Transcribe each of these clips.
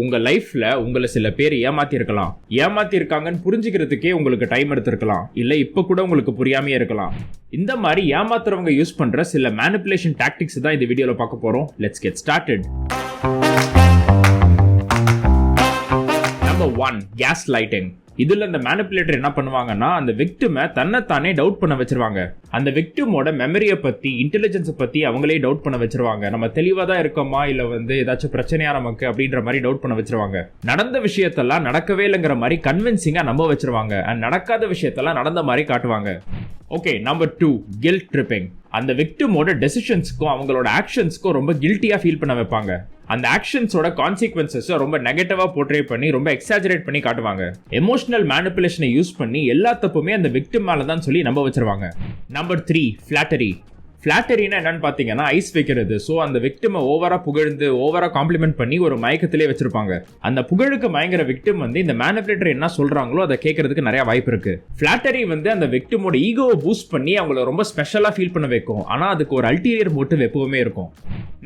உங்க லைஃப்ல உங்களை சில பேர் ஏமாத்திருக்காங்கன்னு புரிஞ்சுக்கிறதுக்கே உங்களுக்கு டைம் எடுத்திருக்கலாம், இல்ல இப்ப கூட உங்களுக்கு புரியாமையே இருக்கலாம். இந்த மாதிரி ஏமாத்துறவங்க யூஸ் பண்ற சில மேனிபுலேஷன் டாக்டிக்ஸ் தான் இந்த வீடியோல பார்க்க போறோம். Let's get started. Number 1, case lighting. இதுல இந்த மேனிபுலேட்டர் என்ன பண்ணுவாங்கன்னா, அந்த விக்டிமை தன்னைத்தானே டவுட் பண்ண வச்சிருவாங்க. அந்த விக்டிமோட மெமரியை பத்தி, இன்டெலிஜென்ஸை பத்தி அவங்களே டவுட் பண்ண வச்சிருவாங்க. நம்ம தெளிவா தான் இருக்கோமா, இல்ல ஏதாச்சும் பிரச்சனையா நமக்கு அப்படின்ற மாதிரி டவுட் பண்ண வச்சிருவாங்க. நடந்த விஷயத்தெல்லாம் நடக்கவே இல்லைங்கிற மாதிரி கன்வின்சிங்கா நம்ப வச்சிருவாங்க. அண்ட் நடக்காத விஷயத்தெல்லாம் நடந்த மாதிரி காட்டுவாங்க. Okay, number 2, guilt tripping. அந்த விக்டிமோட டெசிஷன்ஸ்க்கும் அவங்களோட ஆக்ஷன்ஸ்க்கும் ரொம்ப கில்ட்டியா ஃபீல் பண்ண வைப்பாங்க. அந்த ஆக்ஷன்ஸோட கான்சிக்வன்சஸ் ரொம்ப நெகட்டிவா போர்ட்ரே பண்ணி ரொம்ப எக்ஸாஜரேட் பண்ணி காட்டுவாங்க. எமோஷனல் மேனிபுலேஷனை யூஸ் பண்ணி எல்லா தப்புமே அந்த விக்டிம் மேல தான் சொல்லி நம்ப வச்சிருவாங்க. Number 3, flattery. ஃபிளாட்டரினா என்னன்னு பாத்தீங்கன்னா, ஐஸ் வைக்கிறது. ஸோ அந்த விக்டிமை ஓவரா புகழ்ந்து ஓவரா காம்ப்ளிமெண்ட் பண்ணி ஒரு மயக்கத்திலே வச்சிருப்பாங்க. அந்த புகழுக்கு மயங்கிற விக்டிம் இந்த மேனிபுலேட்டர் என்ன சொல்றாங்களோ அதை கேட்கறதுக்கு நிறைய வாய்ப்பு இருக்கு. ஃபிளாட்டரி அந்த விக்டிமோட ஈகோவை பூஸ்ட் பண்ணி அவங்கள ரொம்ப ஸ்பெஷலா ஃபீல் பண்ண வைக்கும். ஆனா அதுக்கு ஒரு அல்டீரியர் மோட்டிவ் எப்பவுமே இருக்கும்.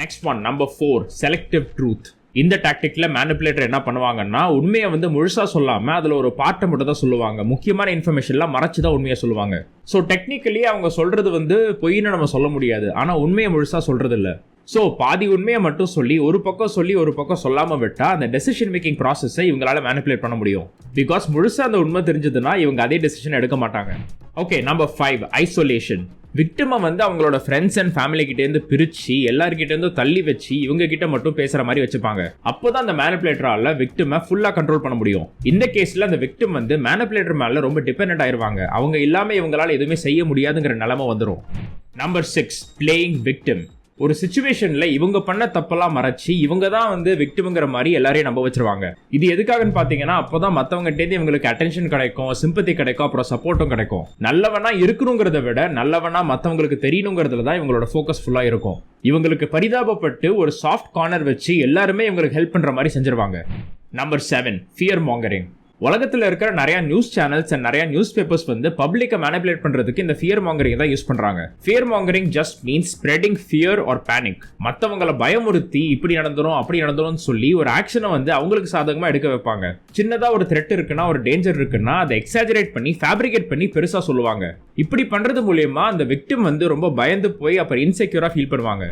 Next one, number 4, selective truth. இந்த டாக்டிக்ல மேனிபுலேட்டர் என்ன பண்ணுவாங்கன்னா, உண்மையை முழுசா சொல்லாம அதுல ஒரு பார்ட்டை மட்டும் தான் சொல்லுவாங்க. முக்கியமான இன்ஃபர்மேஷன்லாம் மறைச்சுதான் உண்மையை சொல்லுவாங்க. ஸோ டெக்னிக்கலி அவங்க சொல்றது பொய்ன்னு நம்ம சொல்ல முடியாது, ஆனா உண்மையை முழுசா சொல்றது இல்ல. ஸோ பாதி உண்மையை மட்டும் சொல்லி ஒரு பக்கம் சொல்லாம விட்டா அந்த டெசிஷன் மேக்கிங் ப்ராசஸை இவங்களால மேனிபுலேட் பண்ண முடியும். பிகாஸ் முழுசா அந்த உண்மை தெரிஞ்சதுன்னா இவங்க அதே டெசிஷன் எடுக்க மாட்டாங்க. Okay, number 5, isolation. விக்டிமை அவங்களோட ஃப்ரெண்ட்ஸ் அண்ட் ஃபேமிலி கிட்ட இருந்து பிரிச்சு எல்லார்கிட்ட இருந்து தள்ளி வச்சு இவங்க கிட்ட மட்டும் பேசுற மாதிரி வச்சுப்பாங்க. அப்போதான் அந்த மேனிபுலேட்டரால விக்டிமை ஃபுல்லா கண்ட்ரோல் பண்ண முடியும். இந்த கேஸ்ல அந்த விக்டிம் மேனிபுலேட்டர் மேல ரொம்ப டிபெண்டன்ட் ஆயிருவாங்க. அவங்க இல்லாம இவங்களால எதுவுமே செய்ய முடியாதுங்கிற நிலைமை வந்துடும். Number 6, playing victim. ஒரு சிச்சுவேஷன்ல இவங்க பண்ண தப்பெல்லாம் மறைச்சு இவங்க தான் விக்டிம்ங்கிற மாதிரி எல்லாரையும் நம்ப வச்சிருவாங்க. இது எதுக்காகன்னு பாத்தீங்கன்னா, அப்பதான் மத்தவங்க இவங்களுக்கு அட்டென்ஷன் கிடைக்கும், சிம்பத்தி கிடைக்கும், அப்புறம் சப்போர்ட்டும் கிடைக்கும். நல்லவனா இருக்கணுங்கிறத விட நல்லவனா மத்தவங்களுக்கு தெரியணுங்கிறதுல தான் இவங்களோட ஃபோக்கஸ் ஃபுல்லா இருக்கும். இவங்களுக்கு பரிதாபப்பட்டு ஒரு சாஃப்ட் கார்னர் வச்சு எல்லாருமே இவங்களுக்கு ஹெல்ப் பண்ற மாதிரி செஞ்சிருவாங்க. Number 7, fear mongering. உலகத்துல இருக்கிற நிறைய நியூஸ் சேனல்ஸ் அண்ட் நிறைய நியூஸ் பேப்பர்ஸ் பப்ளிக்கை மேனிபுலேட் பண்றதுக்கு இந்த ஃபியர் மாங்கரிங் தான் யூஸ் பண்றாங்க. Fear mongering just means spreading fear R panic. மத்தவங்களை பயமுறுத்தி இப்படி நடந்துரும் அப்படி நடந்துரும் சொல்லி ஒரு ஆக்ஷனை அவங்களுக்கு சாதகமா எடுக்க வைப்பாங்க. சின்னதா ஒரு த்ரெட் இருக்குன்னா, ஒரு டேஞ்சர் இருக்குன்னா அதை எக்ஸாஜரேட் பண்ணி ஃபேப்ரிகேட் பண்ணி பெருசா சொல்லுவாங்க. இப்படி பண்றது மூலமா அந்த விக்டிம் ரொம்ப பயந்து போய் அப்புறம் இன்செக்யூரா ஃபீல் பண்ணுவாங்க.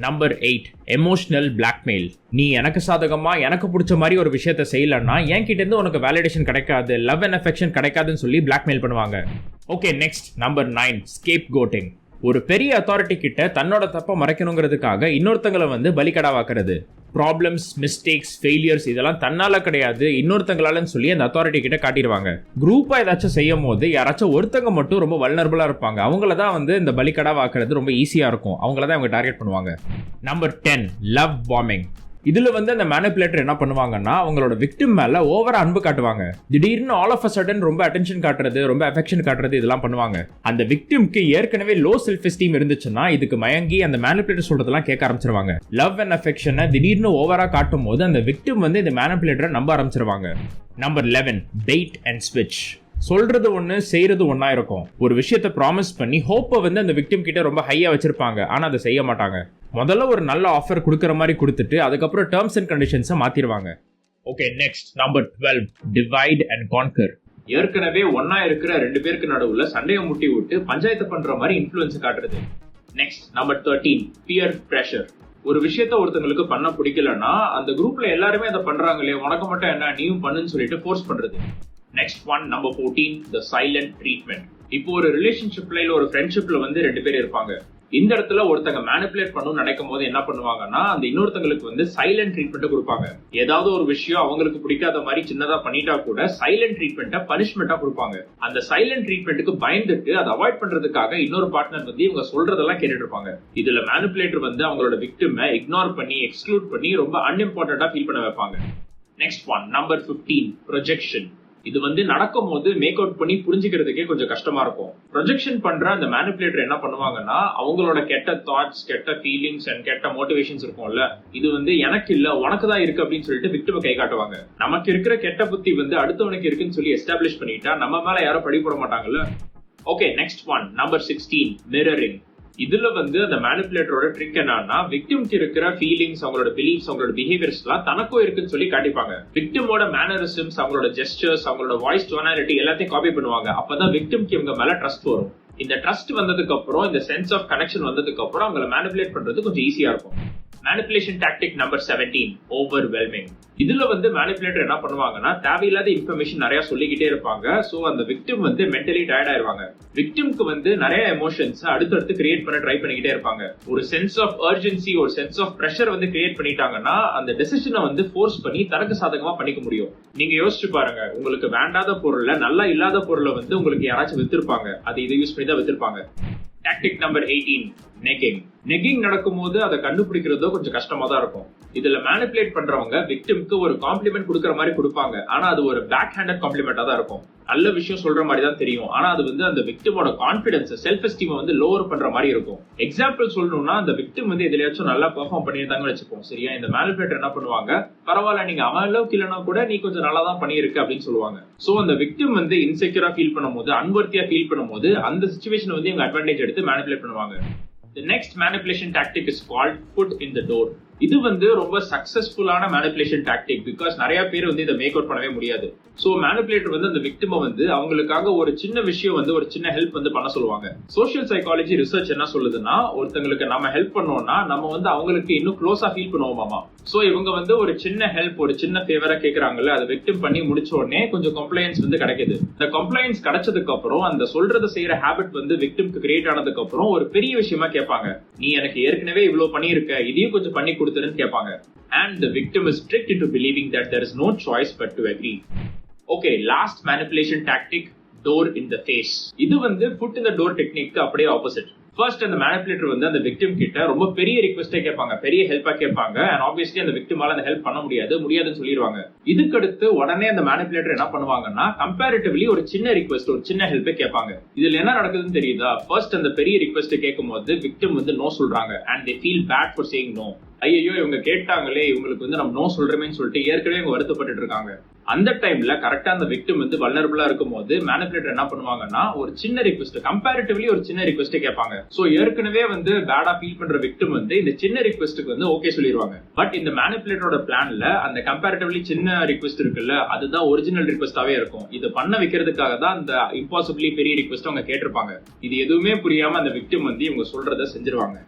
Number 8, emotional blackmail. நீ எனக்கு சாதகமா எனக்கு பிடிச்ச மாதிரி ஒரு விஷயத்தை செய்யலன்னா என்கிட்ட இருந்து உனக்கு வேலிடேஷன் கிடைக்காது, லவ் அண்ட் அஃபெக்ஷன் கிடைக்காதுன்னு சொல்லி பிளாக்மெயில் பண்ணுவாங்க. Okay, next number 9, scape coating. ஒரு பெரிய அத்தாரிட்டி கிட்ட தன்னோட தப்ப மறைக்கணுங்கிறதுக்காக இன்னொருத்தங்களை பலிகடாவாக்குறது. ப்ராப்ளம்ஸ், மிஸ்டேக்ஸ், ஃபெயிலியர்ஸ் இதெல்லாம் தன்னால கிடையாது இன்னொருத்தங்களாலன்னு சொல்லி அந்த அத்தாரிட்டி கிட்ட காட்டிடுவாங்க. குரூப்பா ஏதாச்சும் செய்யும் போது யாராச்சும் ஒருத்தங்க மட்டும் ரொம்ப வல்னரபிளா இருப்பாங்க. அவங்கள தான் இந்த பலிகடாவாக்குறது ரொம்ப ஈஸியா இருக்கும். அவங்கள தான் அவங்க டார்கெட் பண்ணுவாங்க. Number 10, love bombing. இதுல அந்த மேனிபுலேட்டர் என்ன பண்ணுவாங்கன்னா, அவங்களோட விக்டிம் மேல ஓவரா அன்பு காட்டுவாங்க. திடீர்னு ஆல் ஆஃப் அ சடன் ரொம்ப அட்டென்ஷன் காட்டுறது, ரொம்ப அஃபெக்ஷன் காட்டுறது இதெல்லாம் பண்ணுவாங்க. அந்த விக்டிம்க்கு ஏற்கனவே லோ செல்ஃப் எஸ்டீம் இருந்துச்சுன்னா இதுக்கு மயங்கி அந்த மேனிபுலேட்டர் சொல்றதெல்லாம் கேட்க ஆரம்பிச்சிருவாங்க. லவ் அண்ட் அஃபெக்ஷனை திடீர்னு ஓவரா காட்டும் போது அந்த விக்டிம் இந்த மேனிபுலேட்டரை நம்ப ஆரம்பிச்சிருவாங்க. நம்பர் 11, பெயிட் அண்ட் ஸ்விட்ச். சொல்றது ஒண்ணு செய்யறது ஒன்னா இருக்கும். ஒரு விஷயத்தை ப்ராமிஸ் பண்ணி ஹோப்பை அந்த விக்டிம் கிட்ட ரொம்ப ஹையா வச்சிருப்பாங்க, ஆனா அதை செய்ய மாட்டாங்க. முதல்ல ஒரு நல்ல ஆஃபர் கொடுக்கற மாதிரி கொடுத்துட்டு அதுக்கப்புறம் டேர்ம்ஸ் அண்ட் கண்டிஷன்ஸை மாத்திடுவாங்க. Okay, next number 12, divide and conquer. ஏற்கனவே ஒன்னா இருக்கிற ரெண்டு பேருக்கு நடுவுல சண்டையை முட்டி விட்டு பஞ்சாயத்து பண்ற மாதிரி இன்ஃப்ளூயன்ஸ் காட்டுறது. Next number 13, peer pressure. ஒரு விஷயத்த ஒருத்தங்களுக்கு பண்ண பிடிக்கலன்னா அந்த குரூப்ல எல்லாருமே அதை பண்றாங்களே, உனக்கு மட்டும் என்ன நீயும் பண்ணுன்னு சொல்லிட்டு ஃபோர்ஸ் பண்றது. நெக்ஸ்ட் ஒன், நம்பர் 14, த சைலண்ட் ட்ரீட்மெண்ட். இப்போ ஒரு ரிலேஷன்ஷிப்ல இல்ல ஒரு ஃப்ரெண்ட்ஷிப்ல ரெண்டு பேர் இருப்பாங்க. இந்த இடத்துல ஒருத்தங்க மேனிபுலேட் பண்ணணும்னு நினைக்கும் போது என்ன பண்ணுவாங்கன்னா, அந்த இன்னொருத்தங்களுக்கு சைலண்ட் ட்ரீட்மெண்ட் கொடுப்பாங்க. ஏதாவது ஒரு விஷயம் அவங்களுக்கு பிடிக்காத மாதிரி சின்னதா பண்ணிட்டா கூட சைலண்ட் ட்ரீட்மெண்ட்டை பனிஷ்மெண்டா கொடுப்பாங்க. அந்த சைலண்ட் ட்ரீட்மெண்ட்டுக்கு பயந்துட்டு அதை அவாய்ட் பண்றதுக்காக இன்னொரு பார்ட்னர் இவங்க சொல்றதெல்லாம் கேட்டுட்டு இருப்பாங்க. இதுல மேனிபுலேட்டர் அவங்களோட விக்டிமை இக்னோர் பண்ணி எக்ஸ்க்ளூட் பண்ணி ரொம்ப அன்இம்பார்ட்டன்டா ஃபீல் பண்ண வைப்பாங்க. Next one, number 15, projection. இது நடக்கும் போது மேக் அவுட் பண்ணி புரிஞ்சுக்கிறதுக்கே கொஞ்சம் கஷ்டமா இருக்கும். ப்ரொஜெக்ஷன் பண்ற அந்த மேனிபுலேட்டர் என்ன பண்ணுவாங்கன்னா, அவங்களோட கெட்ட தாட்ஸ், கெட்ட ஃபீலிங்ஸ் அண்ட் கெட்ட மோட்டிவேஷன்ஸ் இருக்கும்ல, இது எனக்கு இல்ல உனக்கு தான் இருக்கு அப்படின்னு சொல்லிட்டு விக்டிமை கை காட்டுவாங்க. நமக்கு இருக்கிற கெட்ட புத்தி அடுத்தவனுக்கு இருக்குன்னு சொல்லி எஸ்டாப்ளிஷ் பண்ணிட்டா நம்ம மேல யாரும் பழி போட மாட்டாங்கல்ல. Okay, next one, number 16, mirroring. இதுல வந்து அந்த மேனிபுலேட்டரோட ட்ரிக் என்னன்னா, விக்டிம்க்கு இருக்கிற ஃபீலிங்ஸ், அவங்களோட பிலீஃப்ஸ், அவங்களோட பிஹேவியர்ஸ் எல்லாம் தனக்கும் இருக்குன்னு சொல்லி காட்டிப்பாங்க. விக்டிமோட மேனரிசம்ஸ், அவங்களோட ஜெஸ்டர்ஸ், அவங்களோட வாய்ஸ் டோனாலிட்டி எல்லாத்தையும் காப்பி பண்ணுவாங்க. அப்பதான் விக்டிம்க்கு இவங்க மேல ட்ரஸ்ட் வரும். இந்த ட்ரஸ்ட் வந்ததுக்கு அப்புறம், இந்த சென்ஸ் ஆஃப் கனெக்ஷன் வந்ததுக்கு அப்புறம் அவங்களை மேனிபுலேட் பண்றது கொஞ்சம் ஈஸியா இருக்கும். Manipulation tactic number 17, overwhelming. இதுல வந்து மேனிபுலேட்டர் என்ன பண்ணுவாங்கன்னா, தேவையில்லாத இன்ஃபர்மேஷன் நிறைய சொல்லிக்கிட்டே இருப்பாங்க. சோ அந்த விக்டிம் வந்து மென்டலி டயர்ட் ஆயிருவாங்க. விக்டிம்க்கு வந்து நிறைய எமோஷன்ஸ் அடுத்தடுத்து கிரியேட் பண்ண ட்ரை பண்ணிக்கிட்டே இருப்பாங்க. ஒரு சென்ஸ் ஆஃப் அர்ஜென்சி, ஒரு சென்ஸ் ஆஃப் பிரஷர் வந்து கிரியேட் பண்ணிட்டாங்கன்னா அந்த டெசிஷனை வந்து ஃபோர்ஸ் பண்ணி தனக்கு சாதகமா பண்ணிக்க முடியும். நீங்க யோசிச்சு பாருங்க, உங்களுக்கு வேண்டாத பொருளை, நல்லா இல்லாத பொருளை வந்து உங்களுக்கு யாராச்சும் வித்திருப்பாங்க. அது இதை யூஸ் பண்ணி தான் வித்திருப்பாங்க. Tactic number 18, necking. நெக்கிங் நடக்கும்போது அதை கண்டுபிடிக்கிறதோ கொஞ்சம் கஷ்டமா தான் இருக்கும். இதுல மேனிபுலேட் பண்றவங்க விக்டிம்க்கு ஒரு காம்ப்ளிமெண்ட் கொடுக்கற மாதிரி கொடுப்பாங்க. ஆனா அது ஒரு பேக் ஹேண்டட் காம்ப்ளிமெண்டா தான் இருக்கும். நல்ல விஷயம் சொல்ற மாதிரி தான் தெரியும். ஆனா அது வந்து அந்த விக்டிமோட கான்பிடன்ஸ், செல்ஃப் எஸ்டீம் வந்து லோவர் பண்ற மாதிரி இருக்கும். எக்ஸாம்பிள் சொல்லணும்னா, அந்த விக்டிம் வந்து எதுலயாச்சும் நல்லா பெர்ஃபார்ம் பண்ணியிருந்தாங்கன்னு வச்சுப்போம். சரியா, இந்த மேனிபுலேட்டர் என்ன பண்ணுவாங்க, பரவாயில்ல நீங்க அவன் அளவுக்கு இல்லைன்னா கூட நீ கொஞ்சம் நல்லா தான் பண்ணியிருக்க அப்படின்னு சொல்லுவாங்க. சோ அந்த விக்டிம் வந்து இன்செக்யூரா ஃபீல் பண்ணும்போது, அன்வர்த்தியா ஃபீல் பண்ணும்போது அந்த சிச்சுவேஷன் வந்து இவங்க அட்வான்டேஜ் எடுத்து மேனிபுலேட் பண்ணுவாங்க. The next manipulation tactic is called foot in the door. இது வந்து ரொம்ப சக்சஸ்ஃபுல்லான மேனிபுலேஷன் டாக்டிக். பிகாஸ் நிறைய பேர் வந்து இதை மேக் அவுட் பண்ணவே முடியாது. சோ மேனிபுலேட்டர் வந்து அந்த விக்டிமை வந்து அவங்களுக்காக ஒரு சின்ன விஷயம் வந்து, ஒரு சின்ன ஹெல்ப் வந்து பண்ண சொல்லுவாங்க. சோஷியல் சைக்காலஜி ரிசர்ச் என்ன சொல்லுதுன்னா, ஒருத்தங்களுக்கு நம்ம ஹெல்ப் பண்ணோம்னா நம்ம வந்து அவங்களுக்கு இன்னும் க்ளோஸா ஃபீல் பண்ணுவோமாமா. சோ இவங்க வந்து ஒரு சின்ன ஹெல்ப், ஒரு சின்ன ஃபேவரா கேக்குறாங்கல்ல, அதை விக்டிம் பண்ணி முடிச்ச உடனே கொஞ்சம் கம்ப்ளைன்ஸ் வந்து கிடைக்குது. இந்த கம்ப்ளைன்ஸ் கிடைச்சதுக்கு அப்புறம் அந்த சொல்றதை செய்யற ஹேபிட் வந்து விக்டிம்க்கு கிரியேட் ஆனதுக்கு அப்புறம் ஒரு பெரிய விஷயமா கேட்பாங்க, நீ எனக்கு ஏற்கனவே இவ்வளவு பண்ணிருக்க, இதையும் கொஞ்சம் பண்ணி கொடுத்துருன்னு கேட்பாங்க. And the victim is tricked into believing that there is no choice but to agree. Okay, last manipulation tactic, door in the face. இது வந்து foot in the door technique அப்படியே ஆப்போசிட். ஃபர்ஸ்ட் அந்த மேனிபுலேட்டர் வந்து அந்த victim கிட்ட ரொம்ப பெரிய ரிக்வெஸ்டே கேட்பாங்க, பெரிய ஹெல்ப்பா கேட்பாங்க. அண்ட் ஆப்வியஸ்லி அந்த விக்டிமால அந்த ஹெல்ப் பண்ண முடியாதுன்னு சொல்லிடுவாங்க. இதுக்கு அடுத்து உடனே அந்த மேனிபுலேட்டர் என்ன பண்ணுவாங்கன்னா, கம்பேரிட்டிவ்லி ஒரு சின்ன ரிக்வெஸ்ட், ஒரு சின்ன ஹெல்ப்பே கேட்பாங்க. இதுல என்ன நடக்குதுன்னு தெரியுதா? ஃபர்ஸ்ட் அந்த பெரிய ரிக்வெஸ்ட் கேட்கும் போது விக்டிம் வந்து நோ சொல்றாங்க. And they feel bad for saying no. ஐயோ இவங்க கேட்டாங்களே, இவங்களுக்கு வந்து நம்ம நோ சொல்றோமேன்னு சொல்லிட்டு ஏற்கனவே இவங்க வருத்தப்பட்டு இருக்காங்க. அந்த டைம்ல கரெக்டா அந்த விக்டிம் வந்து வல்னரபிளா இருக்கும் போது மேனிபுலேட்டர் என்ன பண்ணுவாங்கன்னா, ஒரு சின்ன ரிக்வெஸ்ட், கம்பேரிட்டிவ்லி ஒரு சின்ன ரிக்வெஸ்ட் கேட்பாங்க. சோ ஏற்கனவே வந்து பேடா ஃபீல் பண்ற விக்டிம் வந்து இந்த சின்ன ரிக்வெஸ்ட்டுக்கு வந்து ஓகே சொல்லிடுவாங்க. பட் இந்த மேனிபுலேட்டரோட பிளான்ல அந்த கம்பேரிட்டிவ்லி சின்ன ரிக்வெஸ்ட் இருக்குல்ல, அதுதான் ஒரிஜினல் ரிக்வெஸ்டாவே இருக்கும். இது பண்ண வைக்கிறதுக்காக தான் அந்த இம்பாசிபிளி பெரிய ரிக்வெஸ்ட் அவங்க கேட்டிருப்பாங்க. இது எதுவுமே புரியாம அந்த விக்டிம் வந்து இவங்க சொல்றதை செஞ்சிருவாங்க.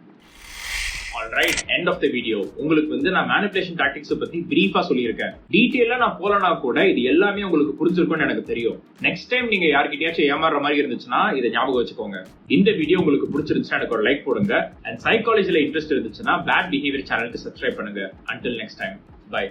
Alright, end of the video. உங்களுக்கு வந்து நான் மேனிபுலேஷன் டாக்டிக்ஸ் பத்தி பிரீஃபா சொல்லியிருக்கேன். டீடைலா நான் போலனா கூட இது எல்லாமே உங்களுக்கு புரிஞ்சிருக்கும்னு எனக்கு தெரியும். நெக்ஸ்ட் டைம் நீங்க யார்கிட்டயாச்சும் ஏமாறுற மாதிரி இருந்துச்சுன்னா இதை ஞாபகம் வச்சுக்கோங்க. இந்த வீடியோ உங்களுக்கு பிடிச்சிருந்துச்சுன்னா எனக்கு ஒரு லைக் போடுங்க. அண்ட் சைக்காலஜில இன்ட்ரெஸ்ட் இருந்துச்சுன்னா பேட் பிஹேவியர் சேனலுக்கு சப்ஸ்கிரைப் பண்ணுங்க. Until next time, bye.